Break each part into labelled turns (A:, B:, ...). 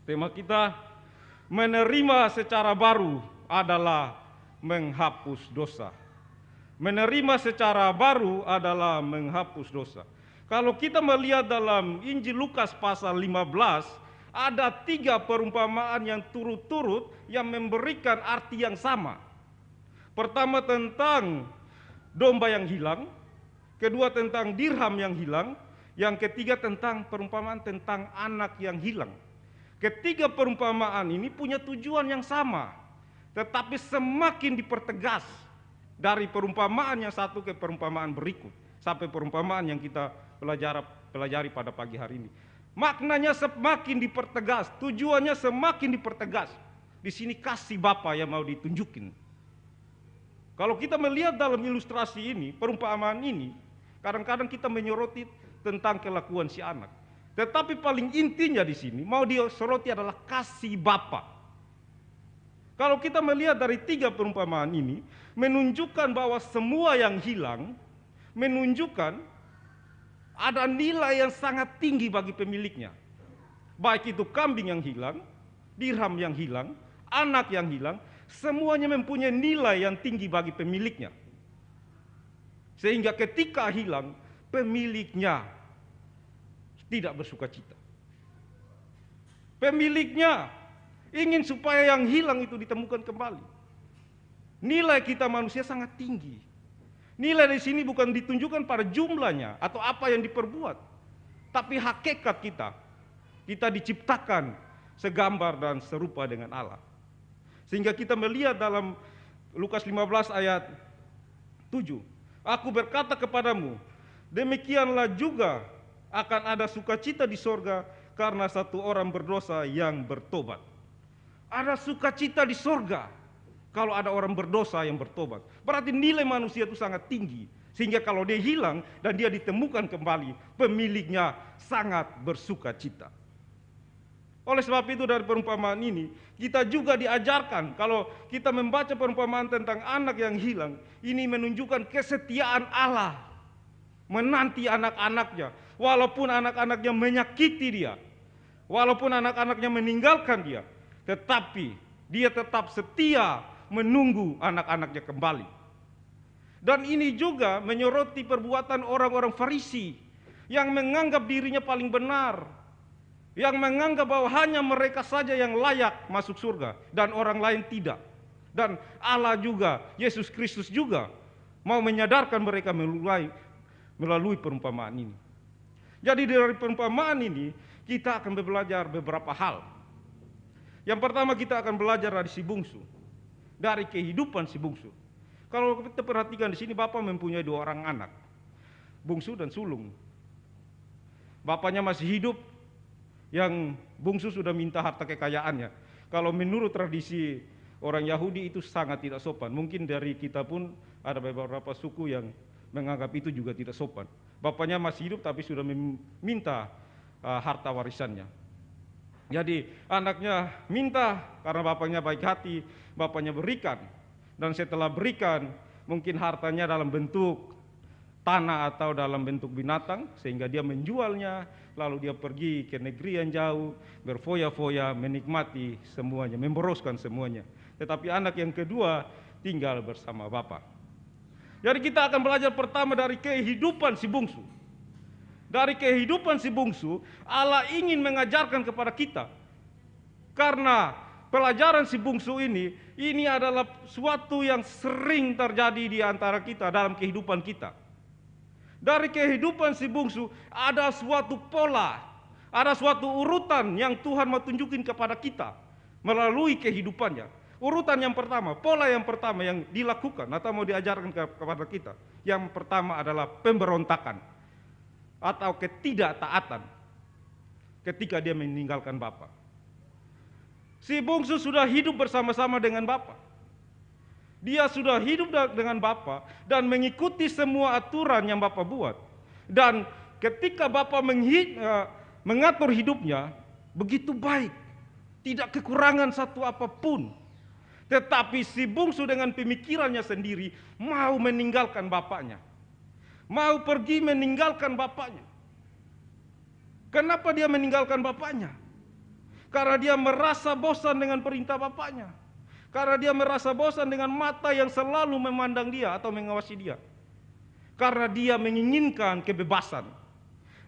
A: Tema kita, menerima secara baru adalah menghapus dosa. Menerima secara baru adalah menghapus dosa. Kalau kita melihat dalam Injil Lukas pasal 15, ada 3 perumpamaan yang turut-turut yang memberikan arti yang sama. Pertama tentang domba yang hilang, kedua tentang dirham yang hilang, yang ketiga tentang perumpamaan tentang anak yang hilang. Ketiga perumpamaan ini punya tujuan yang sama, tetapi semakin dipertegas dari perumpamaan yang satu ke perumpamaan berikut, sampai perumpamaan yang kita pelajari pada pagi hari ini. Maknanya semakin dipertegas, tujuannya semakin dipertegas. Di sini kasih Bapa yang mau ditunjukin. Kalau kita melihat dalam ilustrasi ini, perumpamaan ini, kadang-kadang kita menyoroti tentang kelakuan si anak. Tetapi paling intinya di sini mau disoroti adalah kasih Bapa. Kalau kita melihat dari 3 perumpamaan ini, menunjukkan bahwa semua yang hilang, menunjukkan ada nilai yang sangat tinggi bagi pemiliknya. Baik itu kambing yang hilang, dirham yang hilang, anak yang hilang, semuanya mempunyai nilai yang tinggi bagi pemiliknya. Sehingga ketika hilang, pemiliknya tidak bersuka cita. Pemiliknya ingin supaya yang hilang itu ditemukan kembali. Nilai kita manusia sangat tinggi. Nilai di sini bukan ditunjukkan pada jumlahnya atau apa yang diperbuat, tapi hakikat kita. Kita diciptakan segambar dan serupa dengan Allah. Sehingga kita melihat dalam Lukas 15 ayat 7, aku berkata kepadamu, demikianlah juga akan ada sukacita di sorga karena satu orang berdosa yang bertobat. Ada sukacita di sorga kalau ada orang berdosa yang bertobat. Berarti nilai manusia itu sangat tinggi. Sehingga kalau dia hilang dan dia ditemukan kembali, pemiliknya sangat bersukacita. Oleh sebab itu dari perumpamaan ini, kita juga diajarkan kalau kita membaca perumpamaan tentang anak yang hilang, ini menunjukkan kesetiaan Allah menanti anak-anaknya. Walaupun anak-anaknya menyakiti dia, walaupun anak-anaknya meninggalkan dia, tetapi dia tetap setia menunggu anak-anaknya kembali. Dan ini juga menyoroti perbuatan orang-orang Farisi yang menganggap dirinya paling benar, yang menganggap bahwa hanya mereka saja yang layak masuk surga dan orang lain tidak. Dan Allah juga, Yesus Kristus juga mau menyadarkan mereka melalui perumpamaan ini. Jadi dari perumpamaan ini kita akan belajar beberapa hal. Yang pertama kita akan belajar dari si bungsu, dari kehidupan si bungsu. Kalau kita perhatikan di sini, Bapak mempunyai 2 orang anak, bungsu dan sulung. Bapaknya masih hidup, yang bungsu sudah minta harta kekayaannya. Kalau menurut tradisi orang Yahudi itu sangat tidak sopan. Mungkin dari kita pun ada beberapa suku yang menganggap itu juga tidak sopan. Bapaknya masih hidup tapi sudah meminta harta warisannya. Jadi anaknya minta karena bapaknya baik hati, bapaknya berikan. Dan setelah berikan, mungkin hartanya dalam bentuk tanah atau dalam bentuk binatang, sehingga dia menjualnya, lalu dia pergi ke negeri yang jauh, berfoya-foya, menikmati semuanya, memboroskan semuanya. Tetapi anak yang kedua tinggal bersama bapak. Jadi kita akan belajar pertama dari kehidupan si bungsu. Dari kehidupan si bungsu, Allah ingin mengajarkan kepada kita. Karena pelajaran si bungsu ini adalah suatu yang sering terjadi di antara kita dalam kehidupan kita. Dari kehidupan si bungsu ada suatu pola, ada suatu urutan yang Tuhan mau tunjukin kepada kita melalui kehidupannya. Urutan yang pertama, pola yang pertama yang dilakukan atau mau diajarkan kepada kita, yang pertama adalah pemberontakan atau ketidaktaatan ketika dia meninggalkan Bapa. Si bungsu sudah hidup bersama-sama dengan Bapa. Dia sudah hidup dengan Bapa dan mengikuti semua aturan yang Bapa buat. Dan ketika Bapa mengatur hidupnya begitu baik, tidak kekurangan satu apapun. Tetapi si bungsu dengan pemikirannya sendiri mau meninggalkan bapaknya, mau pergi meninggalkan bapaknya. Kenapa dia meninggalkan bapaknya? Karena dia merasa bosan dengan perintah bapaknya. Karena dia merasa bosan dengan mata yang selalu memandang dia atau mengawasi dia. Karena dia menginginkan kebebasan.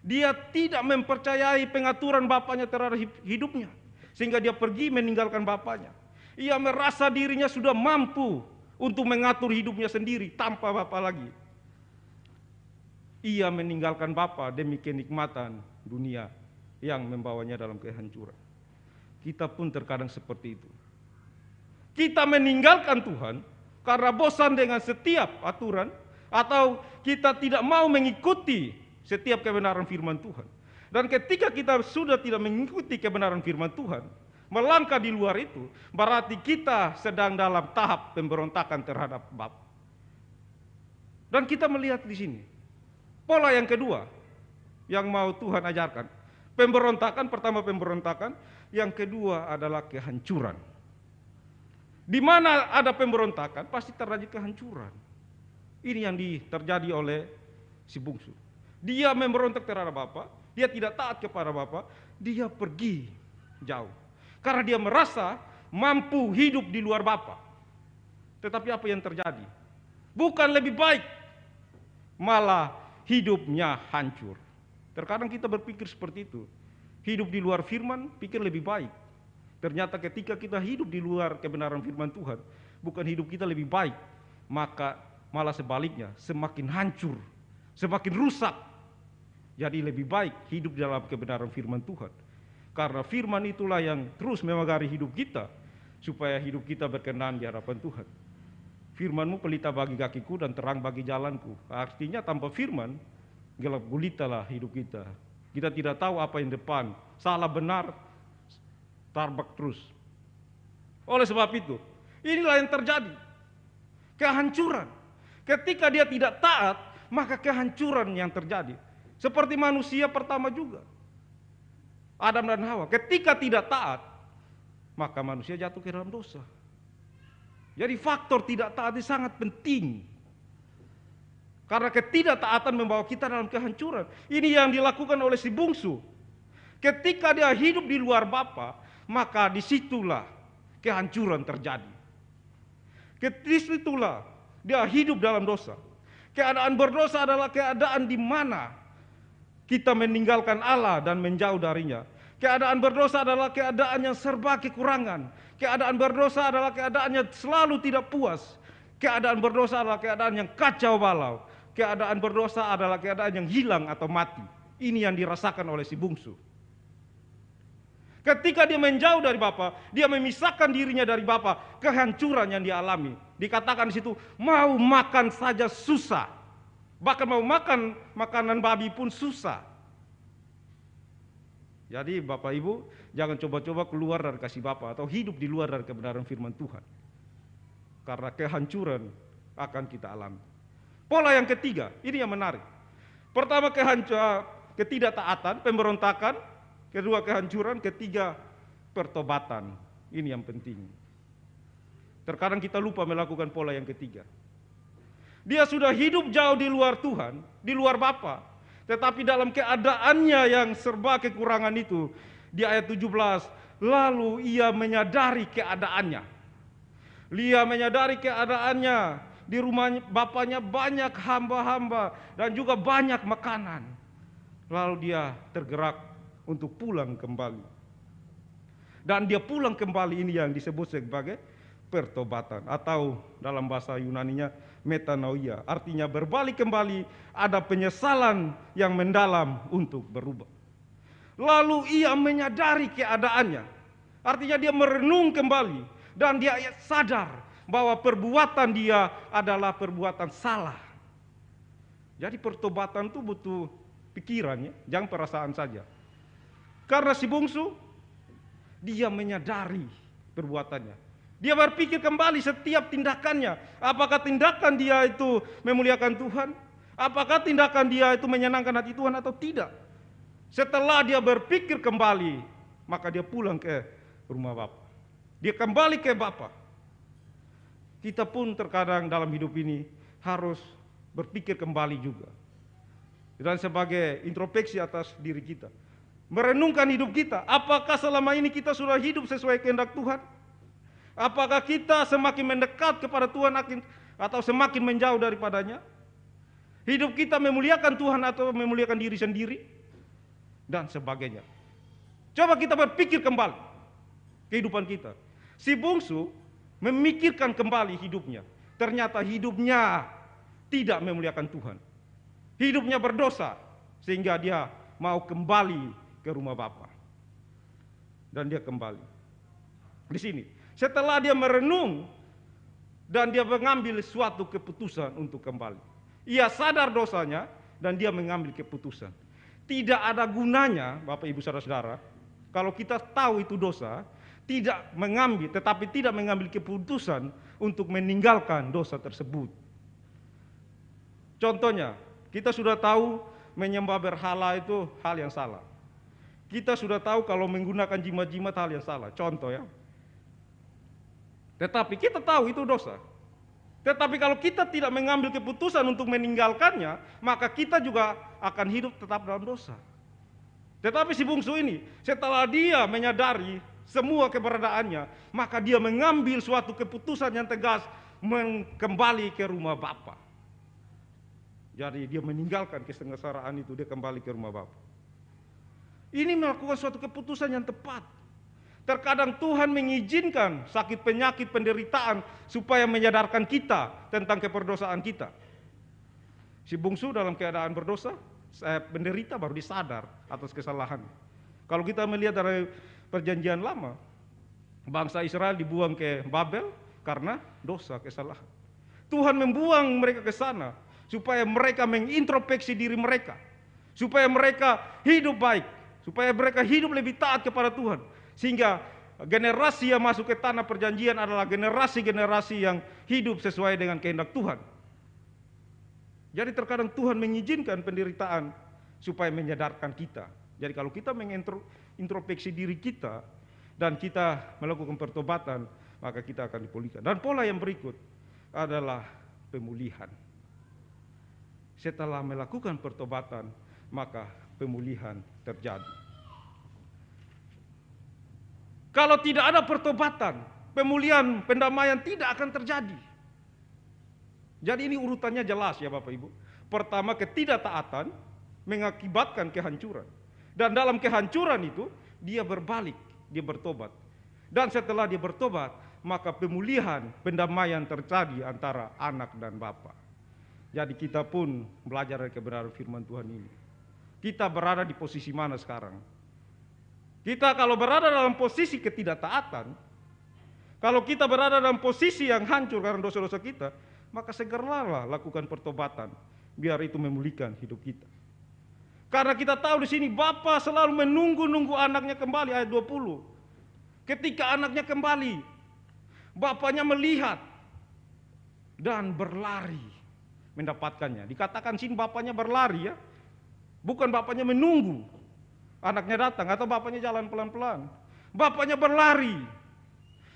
A: Dia tidak mempercayai pengaturan bapaknya terhadap hidupnya. Sehingga dia pergi meninggalkan bapaknya. Ia merasa dirinya sudah mampu untuk mengatur hidupnya sendiri tanpa bapak lagi. Ia meninggalkan bapa demi kenikmatan dunia yang membawanya dalam kehancuran. Kita pun terkadang seperti itu. Kita meninggalkan Tuhan karena bosan dengan setiap aturan, atau kita tidak mau mengikuti setiap kebenaran firman Tuhan. Dan ketika kita sudah tidak mengikuti kebenaran firman Tuhan, melangkah di luar itu, berarti kita sedang dalam tahap pemberontakan terhadap Bapa. Dan kita melihat di sini pola yang kedua yang mau Tuhan ajarkan. Pemberontakan, pertama pemberontakan, yang kedua adalah kehancuran. Di mana ada pemberontakan, pasti terjadi kehancuran. Ini yang terjadi oleh si bungsu. Dia memberontak terhadap Bapa, dia tidak taat kepada Bapa, dia pergi jauh. Karena dia merasa mampu hidup di luar Bapa. Tetapi apa yang terjadi? Bukan lebih baik, malah hidupnya hancur. Terkadang kita berpikir seperti itu. Hidup di luar firman, pikir lebih baik. Ternyata ketika kita hidup di luar kebenaran firman Tuhan, bukan hidup kita lebih baik, maka malah sebaliknya, semakin hancur, semakin rusak. Jadi lebih baik hidup dalam kebenaran firman Tuhan. Karena firman itulah yang terus memagari hidup kita, supaya hidup kita berkenan di hadapan Tuhan. Firman-Mu pelita bagi kakiku dan terang bagi jalanku. Artinya tanpa firman, gelap gulitalah hidup kita. Kita tidak tahu apa yang depan, salah benar, tarbak terus. Oleh sebab itu, inilah yang terjadi. Kehancuran. Ketika dia tidak taat, maka kehancuran yang terjadi. Seperti manusia pertama juga, Adam dan Hawa. Ketika tidak taat, maka manusia jatuh ke dalam dosa. Jadi faktor tidak taat ini sangat penting. Karena ketidaktaatan membawa kita dalam kehancuran. Ini yang dilakukan oleh si bungsu. Ketika dia hidup di luar Bapa, maka disitulah kehancuran terjadi. Disitulah dia hidup dalam dosa. Keadaan berdosa adalah keadaan di mana kita meninggalkan Allah dan menjauh darinya. Keadaan berdosa adalah keadaan yang serba kekurangan. Keadaan berdosa adalah keadaan yang selalu tidak puas. Keadaan berdosa adalah keadaan yang kacau balau. Keadaan berdosa adalah keadaan yang hilang atau mati. Ini yang dirasakan oleh si bungsu. Ketika dia menjauh dari Bapa, dia memisahkan dirinya dari Bapa, kehancuran yang dia alami. Dikatakan di situ, mau makan saja susah. Bahkan mau makan makanan babi pun susah. Jadi Bapak Ibu, jangan coba-coba keluar dari kasih Bapa atau hidup di luar dari kebenaran firman Tuhan. Karena kehancuran akan kita alami. Pola yang ketiga, ini yang menarik. Pertama ketidaktaatan, pemberontakan. Kedua kehancuran, ketiga pertobatan. Ini yang penting. Terkadang kita lupa melakukan pola yang ketiga. Dia sudah hidup jauh di luar Tuhan, di luar Bapa. Tetapi dalam keadaannya yang serba kekurangan itu, di ayat 17, lalu ia menyadari keadaannya. Dia menyadari keadaannya. Di rumah bapaknya banyak hamba-hamba dan juga banyak makanan. Lalu dia tergerak untuk pulang kembali. Dan dia pulang kembali, ini yang disebut sebagai pertobatan. Atau dalam bahasa Yunaninya metanoia. Artinya berbalik kembali, ada penyesalan yang mendalam untuk berubah. Lalu ia menyadari keadaannya. Artinya dia merenung kembali. Dan dia sadar bahwa perbuatan dia adalah perbuatan salah. Jadi pertobatan itu butuh pikirannya, jangan perasaan saja. Karena si bungsu, dia menyadari perbuatannya. Dia berpikir kembali setiap tindakannya. Apakah tindakan dia itu memuliakan Tuhan? Apakah tindakan dia itu menyenangkan hati Tuhan atau tidak? Setelah dia berpikir kembali, maka dia pulang ke rumah Bapa. Dia kembali ke Bapa. Kita pun terkadang dalam hidup ini harus berpikir kembali juga. Dan sebagai introspeksi atas diri kita. merenungkan hidup kita. Apakah selama ini kita sudah hidup sesuai kehendak Tuhan? Apakah kita semakin mendekat kepada Tuhan atau semakin menjauh daripadanya? Hidup kita memuliakan Tuhan atau memuliakan diri sendiri? Dan sebagainya. Coba kita berpikir kembali kehidupan kita. Si bungsu memikirkan kembali hidupnya. Ternyata hidupnya tidak memuliakan Tuhan. Hidupnya berdosa sehingga dia mau kembali ke rumah Bapa. Dan dia kembali. Di sini, setelah dia merenung dan dia mengambil suatu keputusan untuk kembali. Ia sadar dosanya dan dia mengambil keputusan. Tidak ada gunanya, Bapak Ibu Saudara-saudara, kalau kita tahu itu dosa, tetapi tidak mengambil keputusan untuk meninggalkan dosa tersebut. Contohnya, kita sudah tahu menyembah berhala itu hal yang salah. Kita sudah tahu kalau menggunakan jimat-jimat hal yang salah. Contoh ya. Tetapi kita tahu itu dosa. Tetapi kalau kita tidak mengambil keputusan untuk meninggalkannya, maka kita juga akan hidup tetap dalam dosa. Tetapi si bungsu ini, setelah dia menyadari semua keberadaannya, maka dia mengambil suatu keputusan yang tegas kembali ke rumah Bapa. Jadi dia meninggalkan kesengsaraan itu, dia kembali ke rumah Bapa. Ini melakukan suatu keputusan yang tepat. Terkadang Tuhan mengizinkan sakit penyakit penderitaan supaya menyadarkan kita tentang keperdosaan kita. Si bungsu dalam keadaan berdosa, menderita baru disadar atas kesalahan. Kalau kita melihat dari perjanjian lama, bangsa Israel dibuang ke Babel karena dosa kesalahan. Tuhan membuang mereka ke sana supaya mereka mengintrospeksi diri mereka, supaya mereka hidup baik, supaya mereka hidup lebih taat kepada Tuhan. Sehingga generasi yang masuk ke tanah perjanjian adalah generasi-generasi yang hidup sesuai dengan kehendak Tuhan. Jadi terkadang Tuhan mengizinkan penderitaan supaya menyadarkan kita. Jadi kalau kita mengintrospeksi diri kita dan kita melakukan pertobatan, maka kita akan dipulihkan. Dan pola yang berikut adalah pemulihan. Setelah melakukan pertobatan, maka pemulihan terjadi. Kalau tidak ada pertobatan, pemulihan, pendamaian tidak akan terjadi. Jadi ini urutannya jelas ya Bapak Ibu. Pertama, ketidaktaatan mengakibatkan kehancuran. Dan dalam kehancuran itu, dia berbalik, dia bertobat. Dan setelah dia bertobat, maka pemulihan, pendamaian terjadi antara anak dan Bapa. Jadi kita pun belajar dari kebenaran firman Tuhan ini. Kita berada di posisi mana sekarang? Kita kalau berada dalam posisi ketidaktaatan, kalau kita berada dalam posisi yang hancur karena dosa-dosa kita, maka segeralah lakukan pertobatan, biar itu memulihkan hidup kita. Karena kita tahu di sini Bapa selalu menunggu anaknya kembali, ayat 20. Ketika anaknya kembali, bapaknya melihat dan berlari mendapatkannya. Dikatakan sini bapaknya berlari ya, bukan bapaknya menunggu anaknya datang atau bapaknya jalan pelan-pelan. Bapaknya berlari.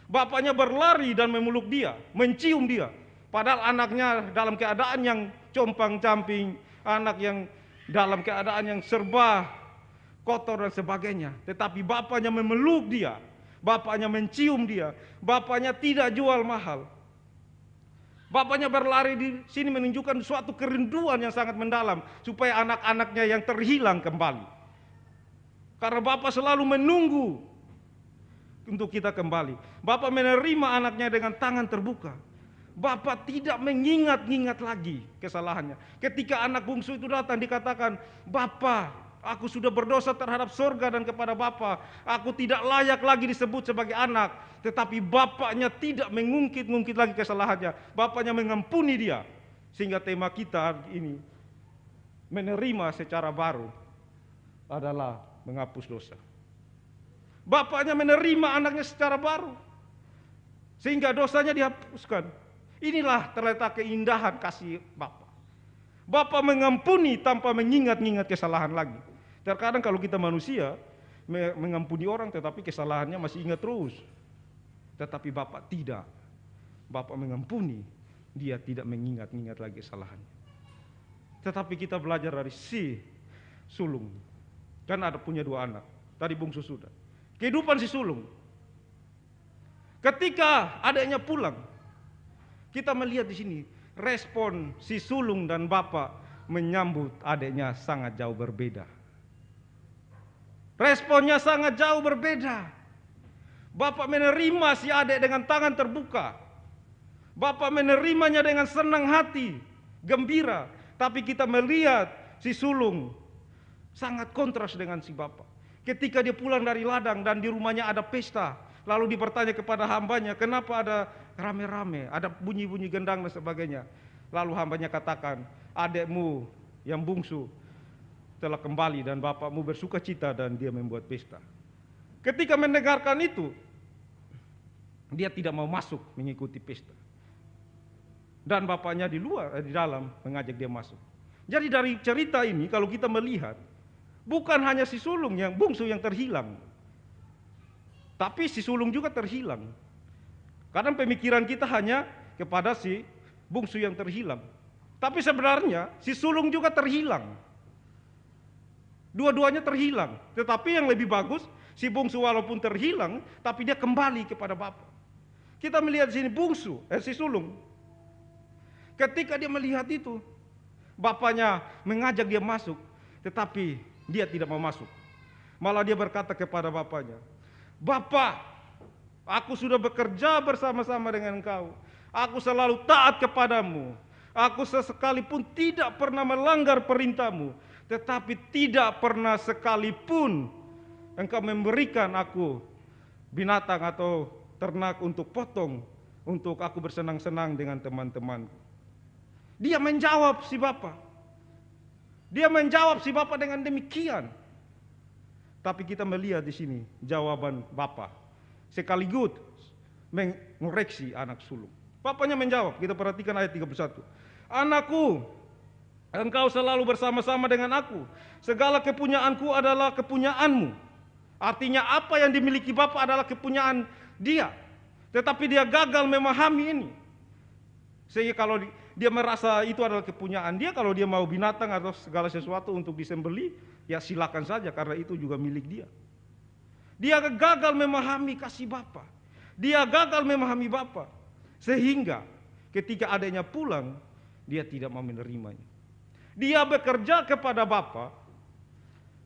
A: Bapaknya berlari dan memeluk dia, mencium dia. Padahal anaknya dalam keadaan yang compang-camping, anak yang dalam keadaan yang serba kotor dan sebagainya. Tetapi bapaknya memeluk dia, bapaknya mencium dia, bapaknya tidak jual mahal. Bapaknya berlari di sini menunjukkan suatu kerinduan yang sangat mendalam supaya anak-anaknya yang terhilang kembali. Karena Bapak selalu menunggu untuk kita kembali. Bapak menerima anaknya dengan tangan terbuka. Bapak tidak mengingat-ingat lagi kesalahannya. Ketika anak bungsu itu datang dikatakan, Bapak, aku sudah berdosa terhadap surga dan kepada Bapak. Aku tidak layak lagi disebut sebagai anak. Tetapi bapaknya tidak mengungkit-ungkit lagi kesalahannya. Bapaknya mengampuni dia. Sehingga tema kita ini, menerima secara baru, adalah menghapus dosa. Bapaknya menerima anaknya secara baru, sehingga dosanya dihapuskan. Inilah terletak keindahan kasih Bapa. Bapa mengampuni tanpa mengingat-ingat kesalahan lagi. Terkadang kalau kita manusia mengampuni orang tetapi kesalahannya masih ingat terus. Tetapi Bapa tidak. Bapa mengampuni, dia tidak mengingat-ingat lagi kesalahannya. Tetapi kita belajar dari si sulung. Kan ada punya 2 anak. Tadi bungsu sudah. Kehidupan si sulung. Ketika adiknya pulang, kita melihat di sini respon si sulung dan bapak menyambut adiknya sangat jauh berbeda. Responnya sangat jauh berbeda. Bapak menerima si adik dengan tangan terbuka. Bapak menerimanya dengan senang hati, gembira. Tapi kita melihat si sulung sangat kontras dengan si bapak. Ketika dia pulang dari ladang dan di rumahnya ada pesta, lalu dipertanya kepada hambanya, kenapa ada rame-rame, ada bunyi-bunyi gendang dan sebagainya. Lalu hambanya katakan, adekmu yang bungsu telah kembali dan bapakmu bersuka cita dan dia membuat pesta. Ketika mendengarkan itu, dia tidak mau masuk mengikuti pesta. Dan bapaknya di dalam mengajak dia masuk. Jadi dari cerita ini kalau kita melihat, bukan hanya si sulung yang bungsu yang terhilang, tapi si sulung juga terhilang. Kadang pemikiran kita hanya kepada si bungsu yang terhilang. Tapi sebenarnya si sulung juga terhilang. Dua-duanya terhilang. Tetapi yang lebih bagus, si bungsu walaupun terhilang, tapi dia kembali kepada bapak. Kita melihat di sini si sulung. Ketika dia melihat itu, bapaknya mengajak dia masuk, tetapi dia tidak mau masuk. Malah dia berkata kepada bapaknya, Bapak, aku sudah bekerja bersama-sama dengan engkau. Aku selalu taat kepadamu. Aku sekalipun tidak pernah melanggar perintahmu. Tetapi tidak pernah sekalipun engkau memberikan aku binatang atau ternak untuk potong, untuk aku bersenang-senang dengan teman-teman. Dia menjawab si bapak. Dia menjawab si bapak dengan demikian. Tapi kita melihat di sini jawaban bapak sekaligus mengoreksi anak sulung. Bapaknya menjawab, kita perhatikan ayat 31. Anakku, engkau selalu bersama-sama dengan aku. Segala kepunyaanku adalah kepunyaanmu. Artinya apa yang dimiliki bapak adalah kepunyaan dia. Tetapi dia gagal memahami ini. Sehingga kalau dia merasa itu adalah kepunyaan dia, kalau dia mau binatang atau segala sesuatu untuk disembelih, ya silakan saja karena itu juga milik dia. Dia gagal memahami kasih Bapa. Dia gagal memahami Bapa. Sehingga ketika adanya pulang, dia tidak mau menerimanya. Dia bekerja kepada Bapa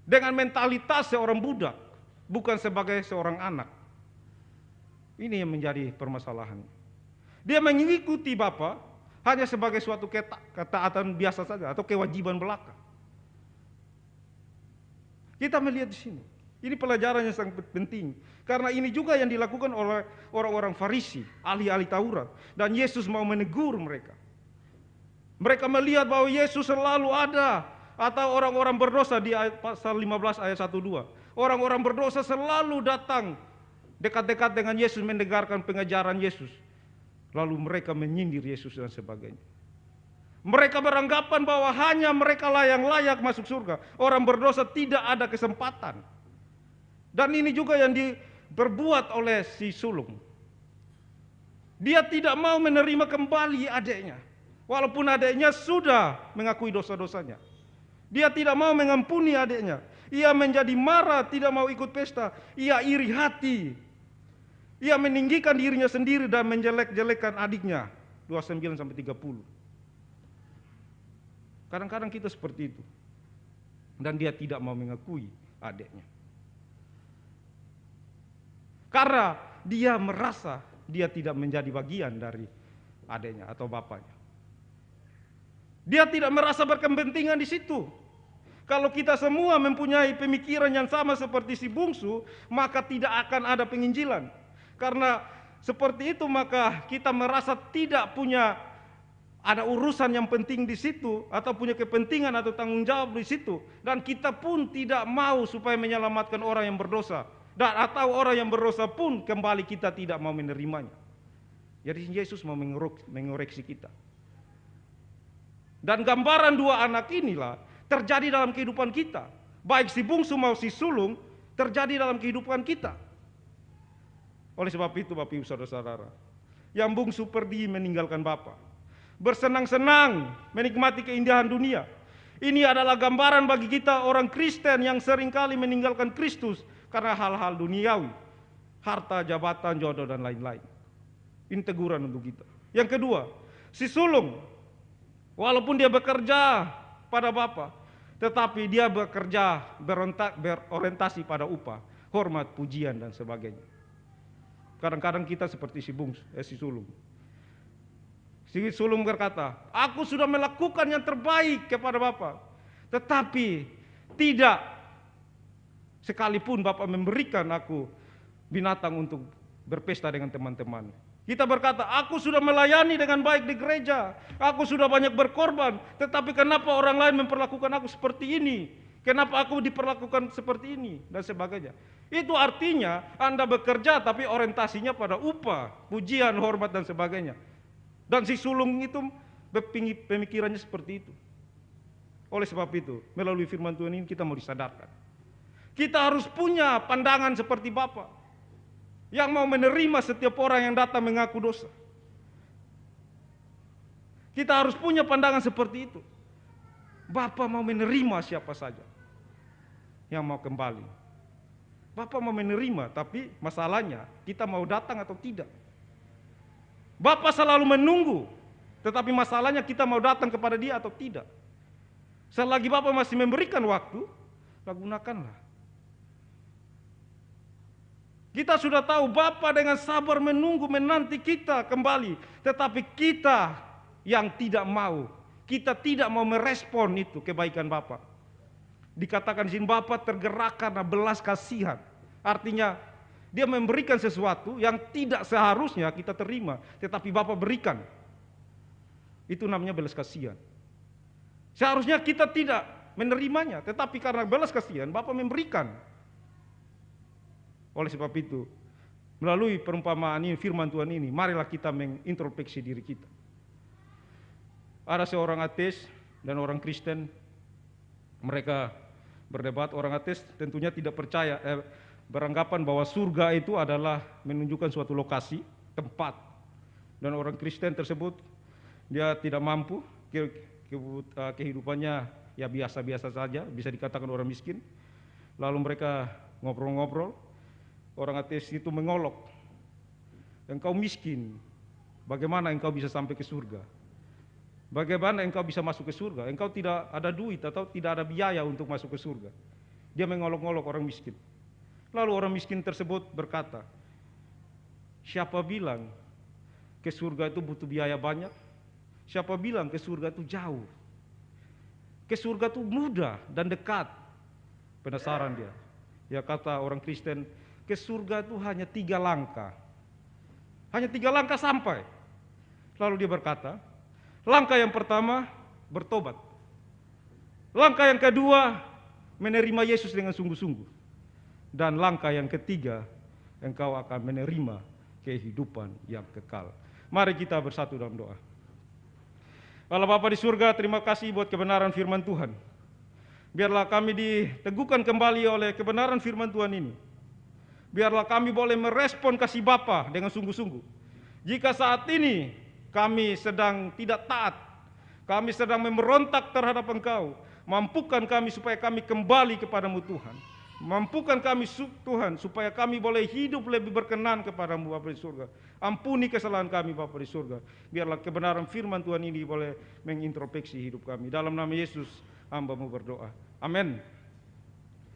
A: dengan mentalitas seorang budak, bukan sebagai seorang anak. Ini yang menjadi permasalahan. Dia mengikuti Bapa hanya sebagai suatu ketaatan biasa saja atau kewajiban belaka. Kita melihat di sini. Ini pelajaran yang sangat penting. Karena ini juga yang dilakukan oleh orang-orang Farisi, ahli-ahli Taurat. Dan Yesus mau menegur mereka. Mereka melihat bahwa Yesus selalu ada. Atau orang-orang berdosa di pasal 15 ayat 1-2. Orang-orang berdosa selalu datang dekat-dekat dengan Yesus mendengarkan pengajaran Yesus. Lalu mereka menyindir Yesus dan sebagainya. Mereka beranggapan bahwa hanya mereka lah yang layak masuk surga. Orang berdosa tidak ada kesempatan. Dan ini juga yang diperbuat oleh si sulung. Dia tidak mau menerima kembali adiknya. Walaupun adiknya sudah mengakui dosa-dosanya. Dia tidak mau mengampuni adiknya. Ia menjadi marah, tidak mau ikut pesta. Ia iri hati. Ia meninggikan dirinya sendiri dan menjelek-jelekan adiknya. 29-30. Kadang-kadang kita seperti itu. Dan dia tidak mau mengakui adiknya. Karena dia merasa dia tidak menjadi bagian dari adiknya atau bapaknya. Dia tidak merasa berkepentingan di situ. Kalau kita semua mempunyai pemikiran yang sama seperti si bungsu, maka tidak akan ada penginjilan. Karena seperti itu maka kita merasa tidak punya ada urusan yang penting di situ atau punya kepentingan atau tanggung jawab di situ, dan kita pun tidak mau supaya menyelamatkan orang yang berdosa, dan atau orang yang berdosa pun kembali kita tidak mau menerimanya. Jadi Yesus mau mengoreksi kita. Dan gambaran dua anak inilah terjadi dalam kehidupan kita, baik si bungsu mau si sulung, terjadi dalam kehidupan kita. Oleh sebab itu Bapak Ibu Saudara-saudara, yang bungsu pergi meninggalkan Bapa, bersenang-senang menikmati keindahan dunia. Ini adalah gambaran bagi kita orang Kristen yang seringkali meninggalkan Kristus karena hal-hal duniawi, harta, jabatan, jodoh, dan lain-lain. Ini teguran untuk kita. Yang kedua, si sulung, walaupun dia bekerja pada Bapa, tetapi dia bekerja berorientasi pada upah, hormat, pujian, dan sebagainya. Kadang-kadang kita seperti si sulung. Si sulung berkata, aku sudah melakukan yang terbaik kepada Bapa, tetapi tidak sekalipun Bapa memberikan aku binatang untuk berpesta dengan teman-teman. Kita berkata, aku sudah melayani dengan baik di gereja, aku sudah banyak berkorban, tetapi kenapa orang lain memperlakukan aku seperti ini? Kenapa aku diperlakukan seperti ini? Dan sebagainya. Itu artinya Anda bekerja tapi orientasinya pada upah, pujian, hormat, dan sebagainya. Dan si sulung itu pemikirannya seperti itu. Oleh sebab itu, melalui firman Tuhan ini kita mau disadarkan. Kita harus punya pandangan seperti Bapa, yang mau menerima setiap orang yang datang mengaku dosa. Kita harus punya pandangan seperti itu. Bapa mau menerima siapa saja yang mau kembali. Bapa mau menerima, tapi masalahnya kita mau datang atau tidak. Bapa selalu menunggu, tetapi masalahnya kita mau datang kepada dia atau tidak. Selagi Bapa masih memberikan waktu, gunakanlah. Kita sudah tahu Bapa dengan sabar menunggu, menanti kita kembali. Tetapi kita yang tidak mau, kita tidak mau merespon itu kebaikan Bapa. Dikatakan di sini Bapa tergerak karena belas kasihan. Artinya dia memberikan sesuatu yang tidak seharusnya kita terima, tetapi Bapa berikan. Itu namanya belas kasihan. Seharusnya kita tidak menerimanya, tetapi karena belas kasihan Bapa memberikan. Oleh sebab itu, melalui perumpamaan ini, firman Tuhan ini, marilah kita mengintrospeksi diri kita. Ada seorang ateis dan orang Kristen, mereka berdebat. Orang ateis tentunya tidak percaya, beranggapan bahwa surga itu adalah menunjukkan suatu lokasi, tempat. Dan orang Kristen tersebut, dia tidak mampu, kehidupannya ya biasa-biasa saja, bisa dikatakan orang miskin. Lalu mereka ngobrol-ngobrol. Orang ateis itu mengolok, engkau miskin, bagaimana engkau bisa sampai ke surga? Bagaimana engkau bisa masuk ke surga? Engkau tidak ada duit atau tidak ada biaya untuk masuk ke surga. Dia mengolok-olok orang miskin. Lalu orang miskin tersebut berkata, siapa bilang ke surga itu butuh biaya banyak? Siapa bilang ke surga itu jauh? Ke surga itu mudah dan dekat. Penasaran dia. Ya kata orang Kristen, ke surga itu hanya 3 langkah. Hanya 3 langkah sampai. Lalu dia berkata, langkah yang pertama, bertobat. Langkah yang kedua, menerima Yesus dengan sungguh-sungguh. Dan langkah yang ketiga, engkau akan menerima kehidupan yang kekal. Mari kita bersatu dalam doa. Allah Bapa di surga, terima kasih buat kebenaran firman Tuhan. Biarlah kami diteguhkan kembali oleh kebenaran firman Tuhan ini. Biarlah kami boleh merespon kasih Bapa dengan sungguh-sungguh. Jika saat ini kami sedang tidak taat, kami sedang memberontak terhadap Engkau, mampukan kami supaya kami kembali kepadamu Tuhan. Mampukan kami Tuhan supaya kami boleh hidup lebih berkenan kepadamu Bapa di surga. Ampuni kesalahan kami Bapa di surga. Biarlah kebenaran firman Tuhan ini boleh mengintrospeksi hidup kami. Dalam nama Yesus hamba-Mu berdoa. Amin.